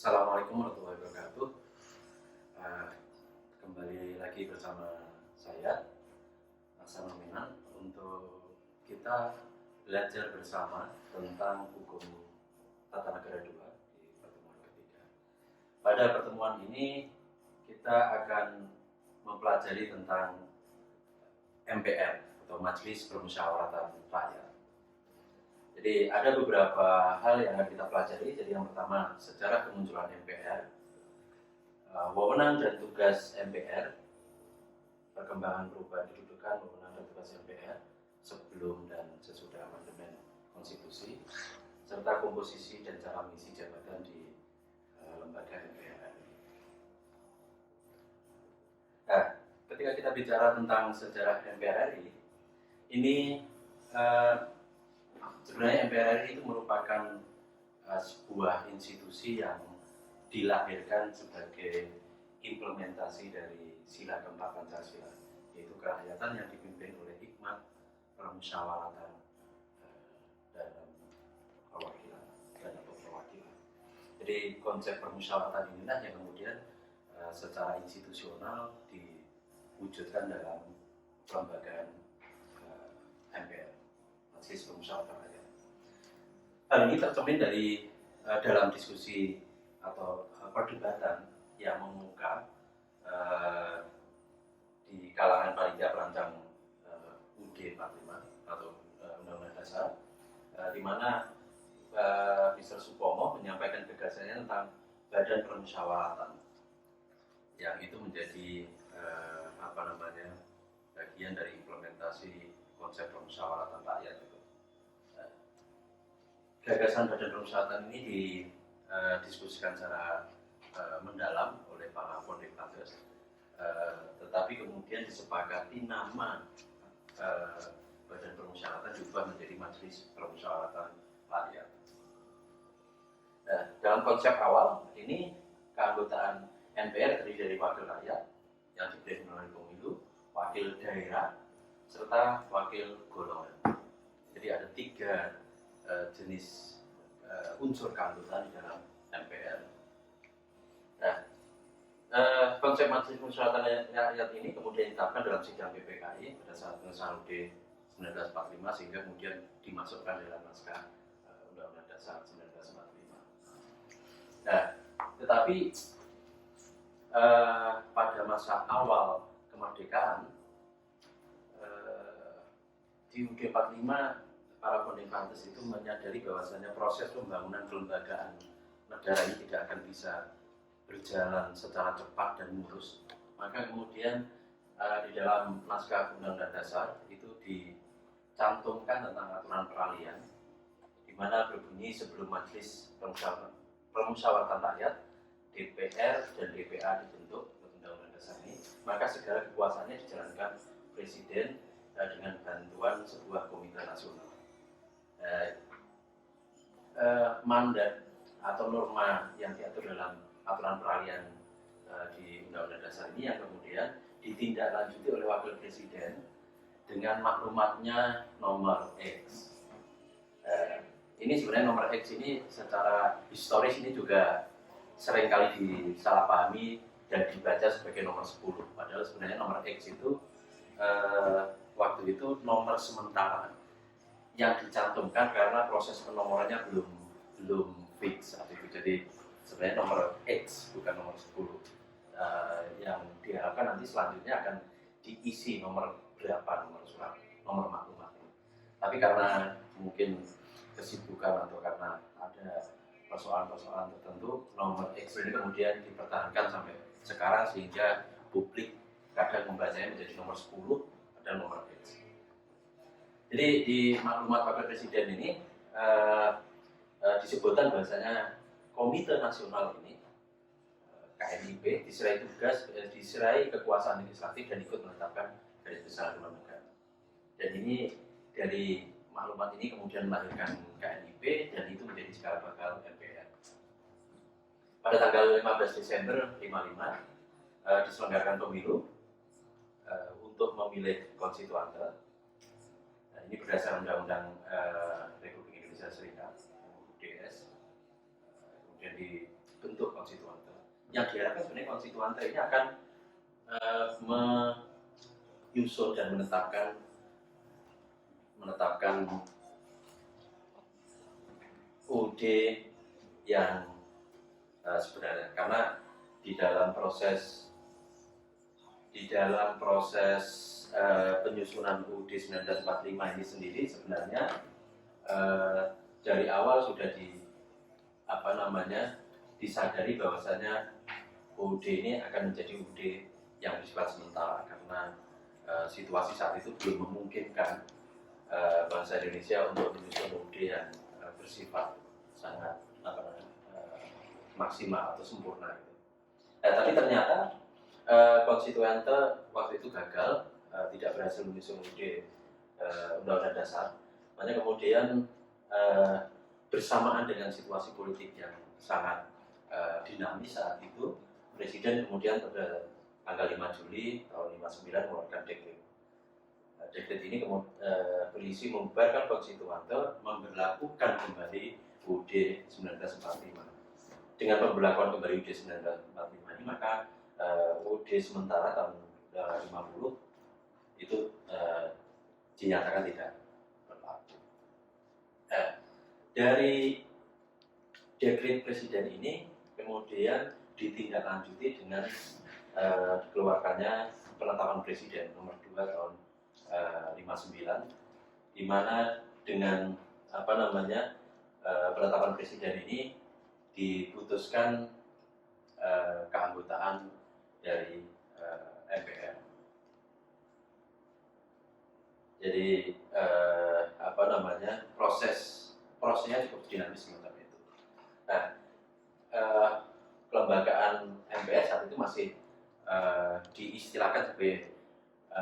Assalamualaikum warahmatullahi wabarakatuh. Eh, Kembali lagi bersama saya, Aksanul Minan, untuk kita belajar bersama tentang hukum tata negara 2 di pertemuan ketiga. Pada pertemuan ini kita akan mempelajari tentang MPR atau Majelis Permusyawaratan Rakyat. Jadi ada beberapa hal yang akan kita pelajari. Jadi yang pertama, sejarah kemunculan MPR, wewenang dan tugas MPR, perkembangan perubahan kedudukan wewenang dan tugas MPR sebelum dan sesudah amandemen konstitusi, serta komposisi dan cara mengisi jabatan di lembaga MPR. Nah, ketika kita bicara tentang sejarah MPR ini sebenarnya MPR itu merupakan sebuah institusi yang dilahirkan sebagai implementasi dari sila keempat Pancasila, yaitu kerakyatan yang dipimpin oleh hikmat permusyawaratan dalam perwakilan dan atau perwakilan. Jadi konsep permusyawaratan inilah yang kemudian secara institusional diwujudkan dalam kelembagaan MPR, Majelis Permusyawaratan Rakyat. Hal ini tercermin dari dalam diskusi atau perdebatan yang mengemuka di kalangan panitia perancang UUD 45 atau Undang-Undang Dasar, di mana Mr. Supomo menyampaikan gagasannya tentang Badan Permusyawaratan, yang itu menjadi bagian dari implementasi konsep permusyawaratan rakyat itu. Gagasan Badan Permusyawaratan ini didiskusikan secara mendalam oleh para founding fathers, tetapi kemudian disepakati nama Badan Permusyawaratan diubah menjadi Majelis Permusyawaratan Rakyat. Nah, dalam konsep awal ini keanggotaan MPR terdiri dari wakil rakyat yang dipilih melalui pemilu, wakil daerah, serta wakil golongan. Jadi ada 3 jenis unsur keanggotaan di dalam MPR. Nah, konsep Majelis Permusyawaratan Rakyat ini kemudian ditetapkan dalam sidang PPKI pada saat pengesahan UUD 1945 sehingga kemudian dimasukkan dalam naskah Undang-Undang Dasar 1945. Nah, tetapi pada masa awal kemerdekaan di UUD 45 para founding fathers itu menyadari bahwasanya proses pembangunan kelembagaan negara ini tidak akan bisa berjalan secara cepat dan mulus. Maka kemudian di dalam naskah Undang-Undang Dasar itu dicantumkan tentang aturan peralihan, di mana berbunyi sebelum Majelis Permusyawaratan Rakyat, DPR dan DPA dibentuk Undang-Undang Dasar ini, maka segala kekuasaannya dijalankan Presiden dengan bantuan sebuah komite nasional. Mandat atau norma yang diatur dalam aturan peralihan di Undang-Undang Dasar ini yang kemudian ditindaklanjuti oleh Wakil Presiden dengan maklumatnya nomor X. Ini sebenarnya nomor X ini secara historis ini juga seringkali disalahpahami dan dibaca sebagai nomor 10. Padahal sebenarnya nomor X itu waktu itu nomor sementara yang dicantumkan karena proses penomorannya belum fix saat itu. Jadi sebenarnya nomor X bukan nomor 10. Yang diharapkan nanti selanjutnya akan diisi nomor berapa nomor surat, nomor maklumat. Tapi karena mungkin kesibukan atau karena ada persoalan-persoalan tertentu, nomor X ini kemudian dipertahankan sampai sekarang sehingga publik kadang membacanya menjadi nomor 10 dan nomor X. Jadi di maklumat Wakil Presiden ini disebutkan bahwasanya Komite Nasional ini KNIP diserai kekuasaan legislatif dan ikut menetapkan garis besar haluan negara. Dan ini dari maklumat ini kemudian melahirkan KNIP dan itu menjadi cikal bakal MPR. Pada tanggal 15 Desember 1955 diselenggarakan pemilu untuk memilih konstituante. Ini berdasarkan Undang-Undang Republik Indonesia Serikat (UUDS), kemudian dibentuk yang diharapkan sebenarnya konstituante ini akan menyusun dan menetapkan UUD yang sebenarnya, karena di dalam proses penyusunan UUD 1945 ini sendiri sebenarnya dari awal sudah disadari bahwasanya UUD ini akan menjadi UUD yang bersifat sementara, karena situasi saat itu belum memungkinkan bangsa Indonesia untuk menyusun UUD yang bersifat sangat maksimal atau sempurna. Tapi ternyata konstituante waktu itu gagal, tidak berhasil menyusun UUD Undang-Undang Dasar. Makanya kemudian bersamaan dengan situasi politik yang sangat dinamis saat itu, Presiden kemudian pada tanggal 5 Juli tahun 59 mengeluarkan dekret. Dekret ini berisi membubarkan konstituante, memberlakukan kembali UUD 1945. Dengan pemberlakuan kembali UUD 1945 ini, maka UUD sementara tahun 50 itu dinyatakan tidak berlaku. Dari dekret Presiden ini kemudian ditindaklanjuti dengan dikeluarkannya penetapan Presiden nomor 2 tahun 59, di mana dengan penetapan Presiden ini diputuskan keanggotaan dari MPR. Jadi prosesnya cukup dinamis semacam itu. Nah, kelembagaan MPR saat itu masih diistilahkan sebagai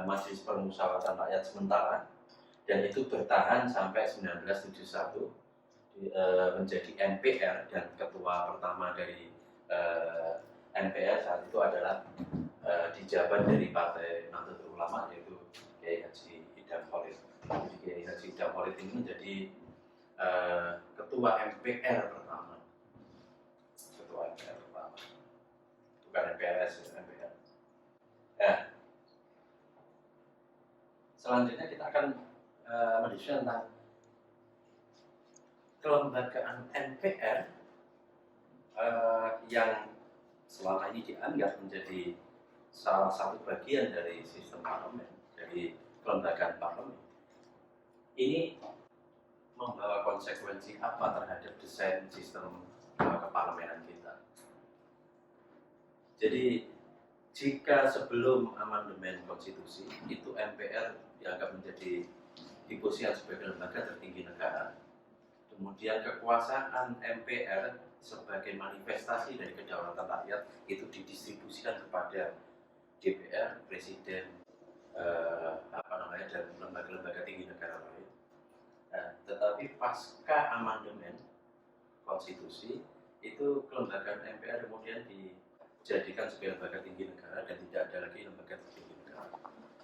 Majelis Permusyawaratan Rakyat Sementara, dan itu bertahan sampai 1971 menjadi MPR, dan ketua pertama dari MPR saat itu adalah dijabat dari Partai Nahdlatul Ulama, yaitu Kiai Haji Idham Holik. Kiai Haji Idham Holik ini menjadi ketua MPR pertama. Ketua MPR pertama. Bukan MPRS, ya, MPR. Selanjutnya kita akan mendiskusikan tentang kelembagaan MPR yang selama ini dianggap menjadi salah satu bagian dari sistem parlemen, dari kelembagaan parlemen. Ini membawa konsekuensi apa terhadap desain sistem keparlemenan kita? Jadi jika sebelum amandemen konstitusi itu MPR dianggap menjadi diposisikan sebagai lembaga tertinggi negara, kemudian kekuasaan MPR sebagai manifestasi dari kedaulatan rakyat itu didistribusikan kepada DPR, Presiden, dan lembaga-lembaga tinggi negara lain. Tetapi pasca amandemen konstitusi itu kelembagaan MPR kemudian dijadikan sebagai lembaga tinggi negara dan tidak ada lagi lembaga tertinggi negara.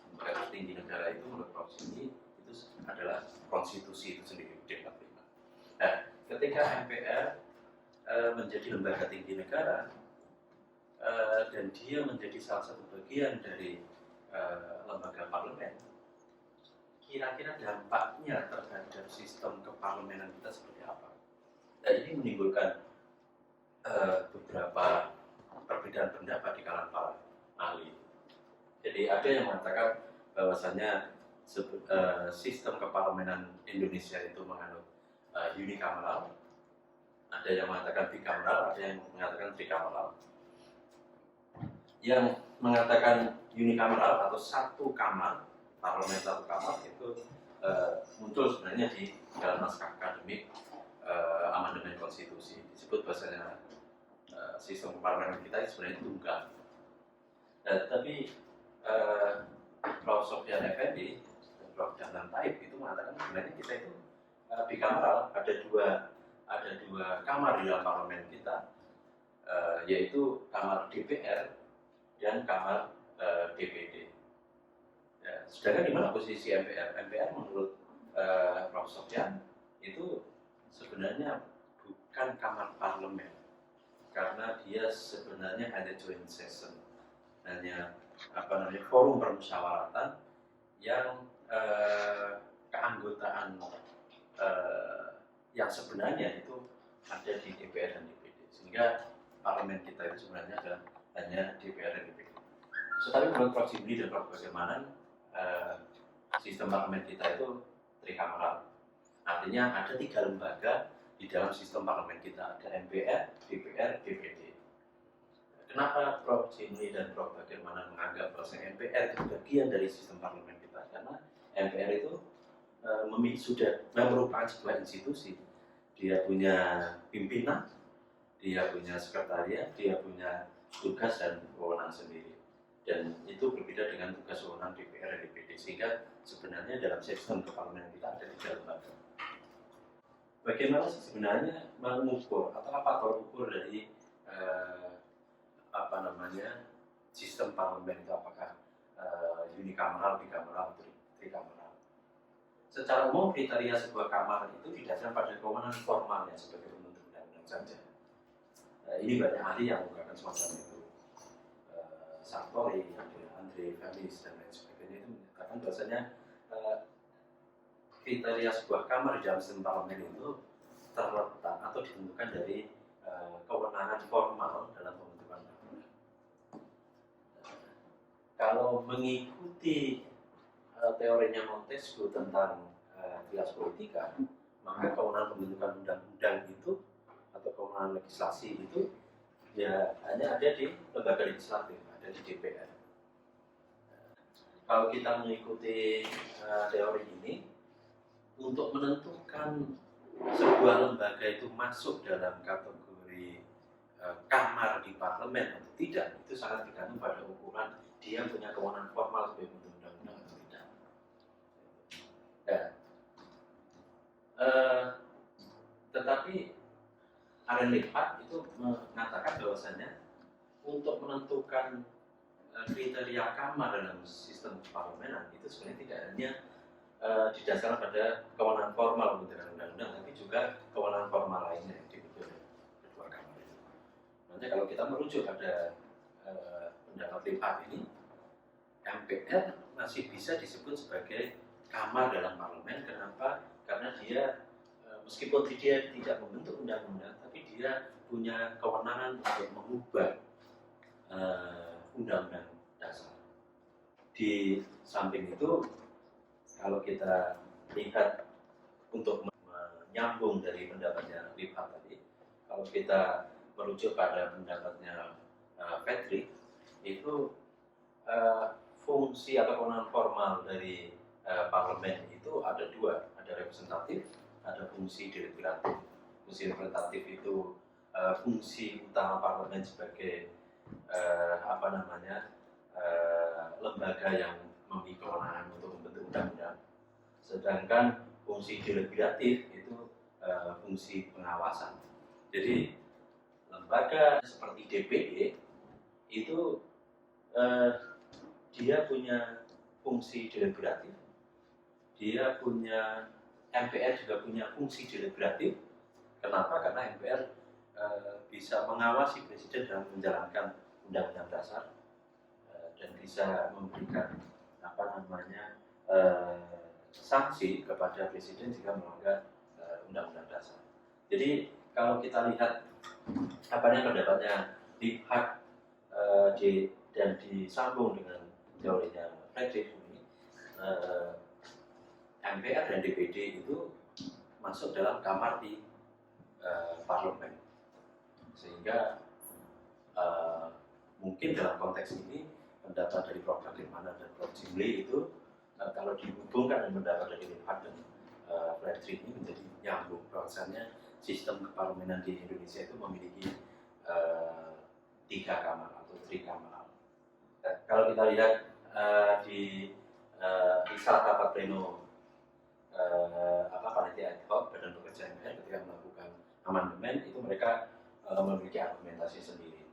Lembaga tertinggi negara itu menurut Prof. Ini itu adalah konstitusi itu sendiri, UUD 45. Nah, ketika MPR menjadi lembaga tinggi negara dan dia menjadi salah satu bagian dari lembaga parlemen, kira-kira dampaknya terhadap sistem keparlemenan kita seperti apa? Dan ini menimbulkan beberapa perbedaan pendapat di kalangan para ahli. Jadi ada yang mengatakan bahwasannya sistem keparlemenan Indonesia itu menganut unikameral, ada yang mengatakan bikameral, ada yang mengatakan trikameral. Yang mengatakan unikameral atau satu kamar, parlemen satu kamar itu muncul sebenarnya di dalam naskah akademik amandemen konstitusi. Disebut bahasanya sistem keparlemenan kita sebenarnya tunggal. Tetapi Prof. Sofyan Effendi dan Prof. Dahlan Taib itu mengatakan sebenarnya kita itu bikameral, ada dua kamar di dalam parlemen kita, yaitu kamar DPR dan kamar DPD. Ya, sedangkan di mana posisi MPR? MPR menurut Prof. Sofyan itu sebenarnya bukan kamar parlemen, karena dia sebenarnya hanya joint session, hanya forum permusyawaratan yang keanggotaan yang sebenarnya itu ada di DPR dan DPD, sehingga parlemen kita itu sebenarnya adalah hanya DPR dan DPD. Tetapi menurut Prof. Jimli dan Prof. Bagaimana sistem parlemen kita itu trikameral, artinya ada 3 lembaga di dalam sistem parlemen kita, ada MPR, DPR, DPD. Kenapa Prof. Jimli dan Prof. Bagaimana menganggap bahwa MPR itu bagian dari sistem parlemen kita? Karena MPR itu sudah merupakan sebuah institusi. Dia punya pimpinan, dia punya sekretariat, dia punya tugas dan wewenang sendiri. Dan itu berbeda dengan tugas wewenang DPR dan DPD, sehingga sebenarnya dalam sistem keparlemenan kita ada 3 lembaga. Bagaimana sih sebenarnya mengukur atau apa tolak ukur dari sistem parlemen itu, apakah unikameral, bikameral, trikameral? Secara umum kriteria sebuah kamar itu didasarkan pada kewenangan formalnya sebagai pembentuk undang-undang saja. Ini banyak ahli yang menggunakan semacam itu. Sartori, Andre, Kamis, dan lain sebagainya itu menyatakan bahwasanya kriteria sebuah kamar di dalam sistem parlemen itu terletak atau ditentukan dari kewenangan formal dalam pembentukan undang-undang. Kalau mengikuti teorinya Montesquieu tentang kilas politika, maka kewenangan pembentukan undang-undang itu atau kewenangan legislasi itu ya hanya ada di lembaga legislatif, ada di DPR. Kalau kita mengikuti teori ini, untuk menentukan sebuah lembaga itu masuk dalam kategori kamar di parlemen atau tidak, itu sangat tergantung pada ukuran dia punya kewenangan formal sebagai pembentuk undang-undang atau tidak. Tetapi Aren Lippard itu mengatakan bahwasannya untuk menentukan kriteria kamar dalam sistem parlemenan itu sebenarnya tidak hanya didasarkan pada kewenangan formal pembentukan undang-undang, tapi juga kewenangan formal lainnya yang dimiliki oleh kedua kamar itu. Nanti kalau kita merujuk pada pendapat Lippard ini, MPR masih bisa disebut sebagai kamar dalam parlemen. Kenapa? Karena dia meskipun dia tidak membentuk undang-undang, tapi dia punya kewenangan untuk mengubah undang-undang dasar. Di samping itu, kalau kita lihat untuk menyambung dari pendapatnya Lippard tadi, kalau kita merujuk pada pendapatnya Patrick, itu fungsi atau kewenangan formal dari parlemen itu ada 2, ada representatif, ada fungsi deliberatif. Fungsi representatif itu fungsi utama parlemen sebagai lembaga yang memiliki kewenangan untuk membentuk undang-undang. Sedangkan fungsi deliberatif itu fungsi pengawasan. Jadi lembaga seperti DPD itu dia punya fungsi deliberatif, dia punya MPR juga punya fungsi deliberatif. Kenapa? Karena MPR bisa mengawasi presiden dalam menjalankan undang-undang dasar dan bisa memberikan sanksi kepada presiden jika melanggar undang-undang dasar. Jadi kalau kita lihat pendapatnya Lippard dan disambung dengan teorinya Friedrich ini, MPR dan DPD itu masuk dalam kamar di parlemen, sehingga mungkin dalam konteks ini pendapat dari Prof. Bagaimana dan Prof. Jimli itu kalau dihubungkan dengan pendapat dari Lippard dan Friedrich ini menjadi nyambung, bahwasannya sistem keparlemenan di Indonesia itu memiliki 3 kamar atau trikameral. Kalau kita lihat di salah rapat pleno panitia ad hoc Badan Pekerja MPR ketika melakukan amandemen, itu mereka memiliki argumentasi sendiri.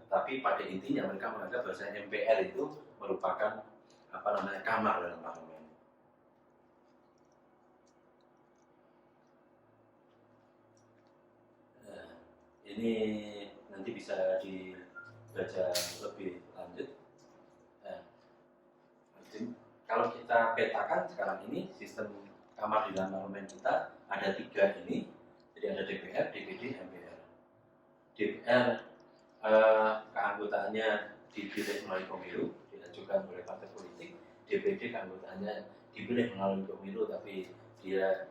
Tapi pada intinya mereka menganggap bahwa MPR itu merupakan kamar dalam parlemen. Ini nanti bisa dibaca lebih lanjut. Nah, kalau kita petakan sekarang ini sistem kamar di dalam parlemen kita ada 3 ini. Jadi ada DPR, DPD, MPR. DPR keanggotaannya dipilih melalui pemilu, diajukan oleh partai politik. DPD keanggotaannya dipilih melalui pemilu, tapi dia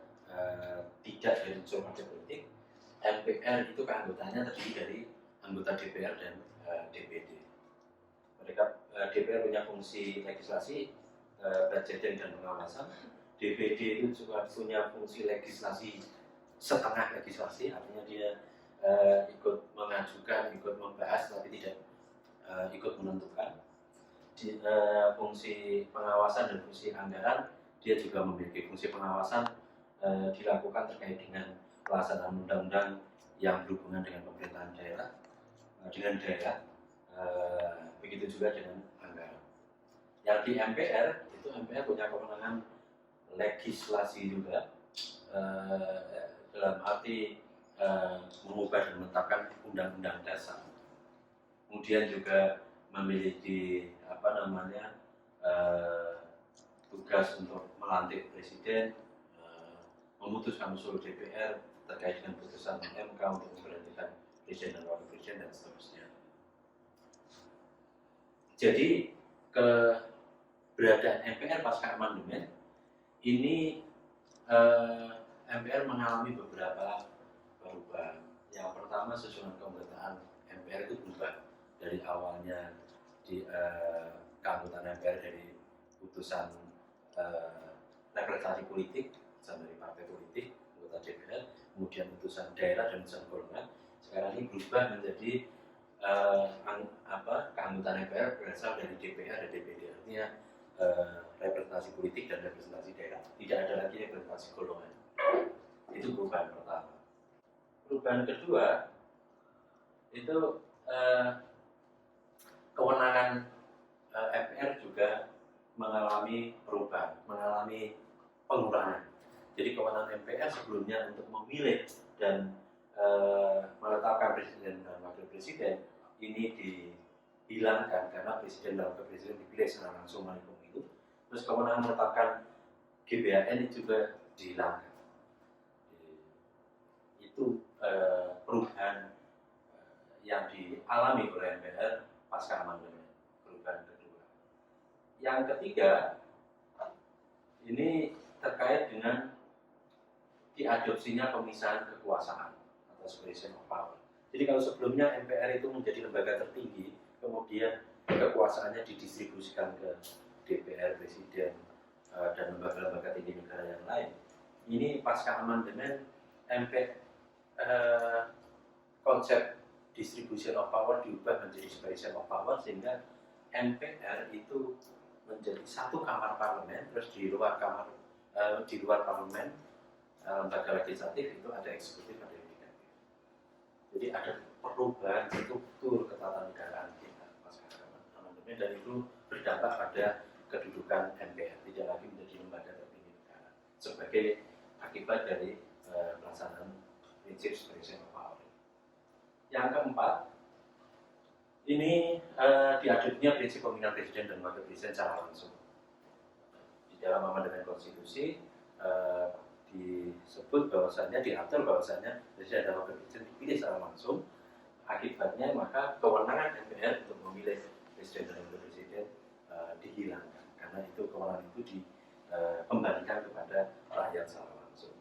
tidak dari unsur partai politik. MPR itu keanggotaannya terdiri dari anggota DPR dan DPD. Mereka DPR punya fungsi legislasi, budgeting dan pengawasan. DPD itu juga punya fungsi legislasi setengah legislasi, artinya dia ikut mengajukan, ikut membahas, tapi tidak ikut menentukan. Fungsi pengawasan dan fungsi anggaran, dia juga memiliki fungsi pengawasan dilakukan terkait dengan pelaksanaan undang-undang yang berhubungan dengan pemerintahan daerah, dengan daerah, begitu juga dengan anggaran. Yang di MPR itu MPR punya kewenangan legislasi juga, dalam arti mengubah dan menetapkan undang-undang dasar. Kemudian juga memiliki tugas untuk melantik presiden, memutuskan usul DPR terkait dengan putusan MK untuk memberhentikan presiden dan wakil presiden dan seterusnya. Jadi keberadaan MPR pasca amandemen ini MPR mengalami beberapa perubahan. Yang pertama, susunan keanggotaan MPR itu berubah dari awalnya di keanggotaan MPR dari putusan representasi politik dari partai politik, anggota DPR, kemudian putusan daerah dan putusan golongan. Sekarang ini berubah menjadi keanggotaan MPR berasal dari DPR dan DPD, artinya representasi politik dan representasi daerah. Tidak ada lagi representasi golongan. Itu perubahan pertama. Perubahan kedua itu kewenangan MPR juga mengalami perubahan, mengalami pengurangan. Jadi kewenangan MPR sebelumnya untuk memilih dan menetapkan presiden dan wakil presiden ini dihilangkan karena presiden dan wakil presiden dipilih secara langsung melalui pemilu. Terus kewenangan menetapkan GBHN juga dihilangkan. Itu perubahan yang dialami oleh MPR pasca amandemen, perubahan kedua. Yang ketiga, ini terkait dengan diadopsinya pemisahan kekuasaan atau separation of power. Jadi kalau sebelumnya MPR itu menjadi lembaga tertinggi, kemudian kekuasaannya didistribusikan ke DPR, presiden, dan lembaga-lembaga tinggi negara yang lain. Ini pasca amandemen konsep distribution of power diubah menjadi separation of power, sehingga MPR itu menjadi satu kamar parlemen, terus di luar parlemen lembaga legislatif itu ada eksekutif, ada yudikatif. Jadi ada perubahan struktur ketatanegaraan kita pasca amandemen, dan itu berdampak pada kedudukan MPR, tidak lagi menjadi lembaga tertinggi negara sebagai akibat dari pelaksanaan prinsip separation of power. Yang keempat, ini diadopsinya prinsip pemilihan presiden dan wakil presiden secara langsung. Di dalam amandemen konstitusi disebut bahwasannya, diatur bahwasannya presiden dan wakil presiden dipilih secara langsung. Akibatnya maka kewenangan MPR untuk memilih presiden dan wakil presiden dihilangkan, karena itu kewenangan itu dikembalikan kepada rakyat secara langsung.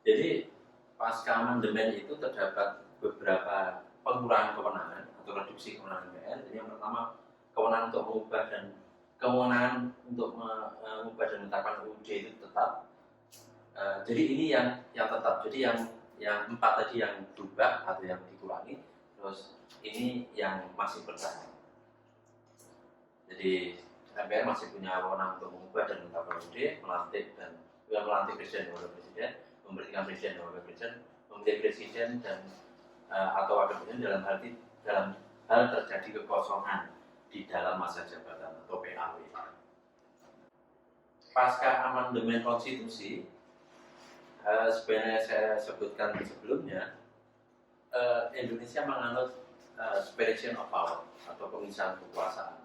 Jadi pasca amandemen itu terdapat beberapa pengurangan kewenangan atau reduksi kewenangan MPR. Jadi yang pertama, kewenangan untuk mengubah dan kewenangan untuk mengubah dan menetapkan UUD itu tetap. Jadi ini yang tetap. Jadi yang 4 tadi yang berubah atau yang dikurangi, terus ini yang masih bertahan. Jadi MPR masih punya wewenang untuk mengubah dan menetapkan UUD, melantik presiden dan wakil presiden, memberhentikan presiden dan wakil presiden, memilih presiden dan atau wakil presiden dalam hal terjadi kekosongan di dalam masa jabatan atau PAW. Pasca amandemen konstitusi, sebenarnya saya sebutkan sebelumnya, Indonesia menganut separation of power atau pemisahan kekuasaan.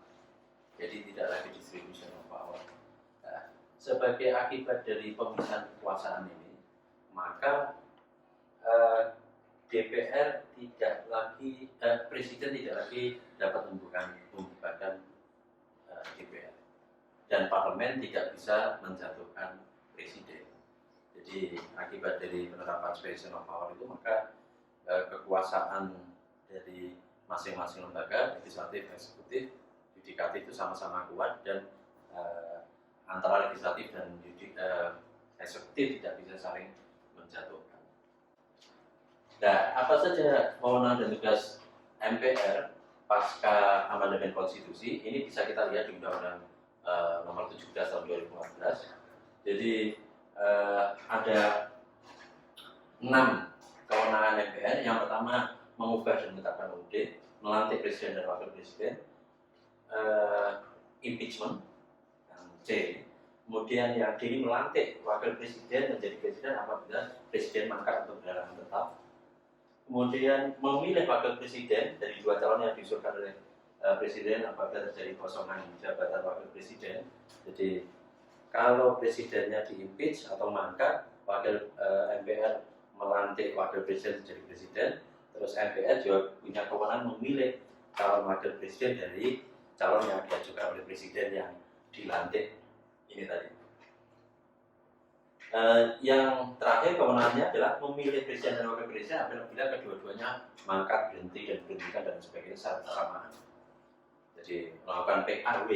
Jadi tidak lagi distribution of power. Sebagai akibat dari pemisahan kekuasaan ini, maka DPR tidak lagi, Presiden tidak lagi dapat membubarkan DPR, dan Parlemen tidak bisa menjatuhkan Presiden. Jadi akibat dari penerapan separation of power itu, maka kekuasaan dari masing-masing lembaga, legislatif, eksekutif, yudikatif itu sama-sama kuat, dan antara legislatif dan eksekutif tidak bisa saling menjatuhkan. Nah, apa saja wewenang dan tugas MPR pasca amandemen konstitusi? Ini bisa kita lihat di Undang-Undang Nomor 17 tahun 2014. Jadi ada 6 kewenangan MPR. Yang pertama, mengubah dan menetapkan UUD, melantik presiden dan wakil presiden, impeachment, C. Kemudian yang D, melantik wakil presiden menjadi presiden apabila presiden mangkat atau berhalangan tetap. Kemudian memilih wakil presiden dari 2 calon yang diusulkan oleh presiden apabila terjadi kosongan jabatan wakil presiden. Jadi kalau presidennya diimpeach atau mangkat, wakil MPR melantik wakil presiden menjadi presiden. Terus MPR juga punya kewenangan memilih calon wakil presiden dari calon yang diajukan oleh presiden yang dilantik ini tadi. Yang terakhir kewenangannya adalah memilih presiden dan wakil presiden apabila kedua-duanya mangkat, berhenti, dan diberhentikan dan sebagainya secara bersamaan. Jadi melakukan PRW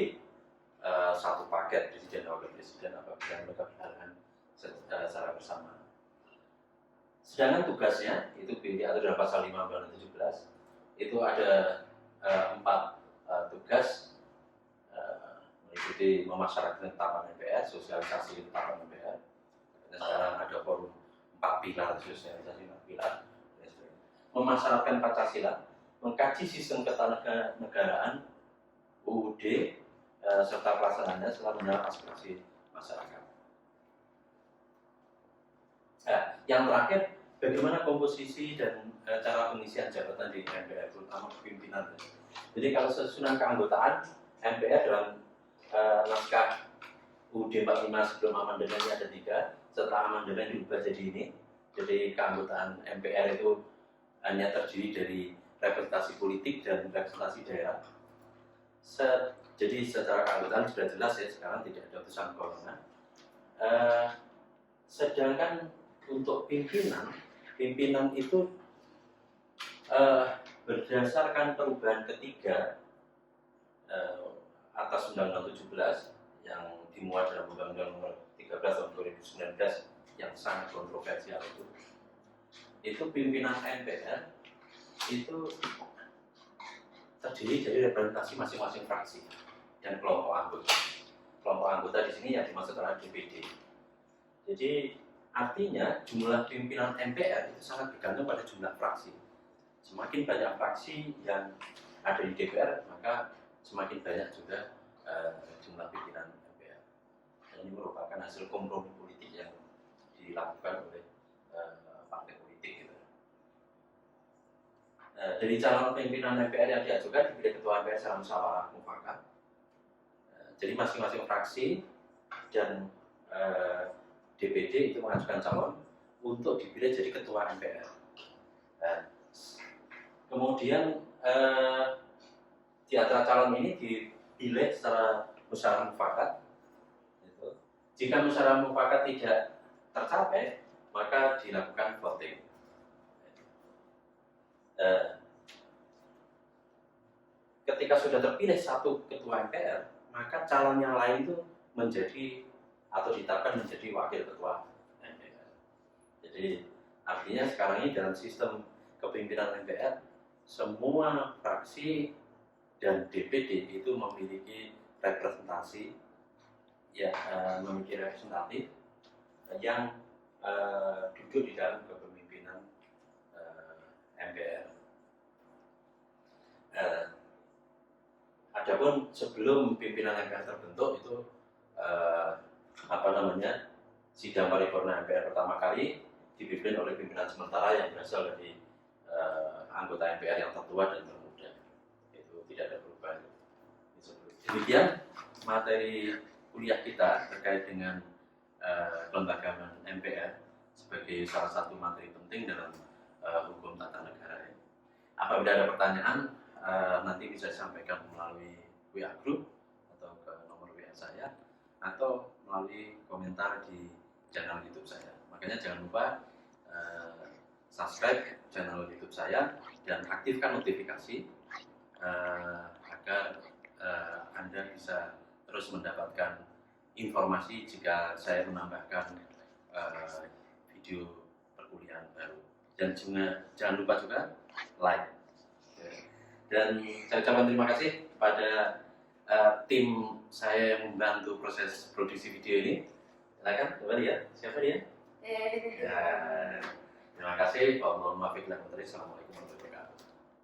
satu paket presiden dan wakil presiden apabila mereka berhalangan secara bersamaan. Sedangkan tugasnya itu diatur dalam pasal 5 Undang-Undang 17, itu ada 4 tugas, meliputi memasyarakatkan ketetapan MPR, sosialisasi ketetapan MPR. Sekarang ada forum 4 pilar, sosialisasi 4 pilar, memasyarakatkan Pancasila, mengkaji sistem ketatanegaraan, UUD, serta pelaksanaannya setelah mendengar aspirasi masyarakat. Yang terakhir, bagaimana komposisi dan cara pengisian jabatan di MPR, terutama kepimpinan. Jadi kalau susunan keanggotaan MPR dalam naskah UUD 45 sebelum amandemennya ada 3, setelah amandemen diubah jadi ini. Jadi keanggotaan MPR itu hanya terdiri dari representasi politik dan representasi daerah. Jadi secara keanggotaan sudah jelas ya, sekarang tidak ada utusan golongan. Sedangkan untuk pimpinan itu berdasarkan perubahan ketiga atas Undang-Undang 17 yang dimuat dalam Undang-Undang Nomor 13 tahun 2019 yang sangat kontroversial itu pimpinan MPR itu terdiri dari representasi masing-masing fraksi dan kelompok anggota. Kelompok anggota di sini yang dimaksud adalah DPD. Jadi artinya jumlah pimpinan MPR itu sangat bergantung pada jumlah fraksi. Semakin banyak fraksi yang ada di DPR, maka semakin banyak juga jumlah pimpinan MPR. Dan ini merupakan hasil kompromi politik yang dilakukan oleh partai politik. Gitu. Dari calon pimpinan MPR yang diajukan dipilih ketua MPR secara musyawarah mufakat. Jadi masing-masing fraksi dan DPD itu mengajukan calon untuk dipilih jadi ketua MPR. Kemudian di antara calon ini dipilih secara musyawarah mufakat. Jika musyawarah mufakat tidak tercapai, maka dilakukan voting. Ketika sudah terpilih satu ketua MPR, maka calon yang lain itu menjadi atau ditetapkan menjadi wakil ketua MPR. Jadi artinya sekarang ini dalam sistem kepemimpinan MPR, semua fraksi dan DPD itu memiliki representasi yang memiliki representatif yang duduk di dalam kepemimpinan MPR. Adapun sebelum pimpinan MPR terbentuk itu sidang paripurna MPR pertama kali dipimpin oleh pimpinan sementara yang berasal dari anggota MPR yang tertua dan termuda. Itu tidak ada perubahan. Demikian materi kuliah kita terkait dengan kelembagaan MPR sebagai salah satu materi penting dalam hukum tata negara. Apabila ada pertanyaan, nanti bisa disampaikan melalui WA Group atau ke nomor WA saya atau melalui komentar di channel YouTube saya. Makanya jangan lupa subscribe channel YouTube saya dan aktifkan notifikasi agar Anda bisa terus mendapatkan informasi jika saya menambahkan video perkuliahan baru. Dan juga, jangan lupa juga like. Dan saya ucapkan terima kasih kepada tim saya yang membantu proses produksi video ini. Silakan, coba lihat siapa dia? Ya, terima kasih. Assalamualaikum warahmatullahi wabarakatuh.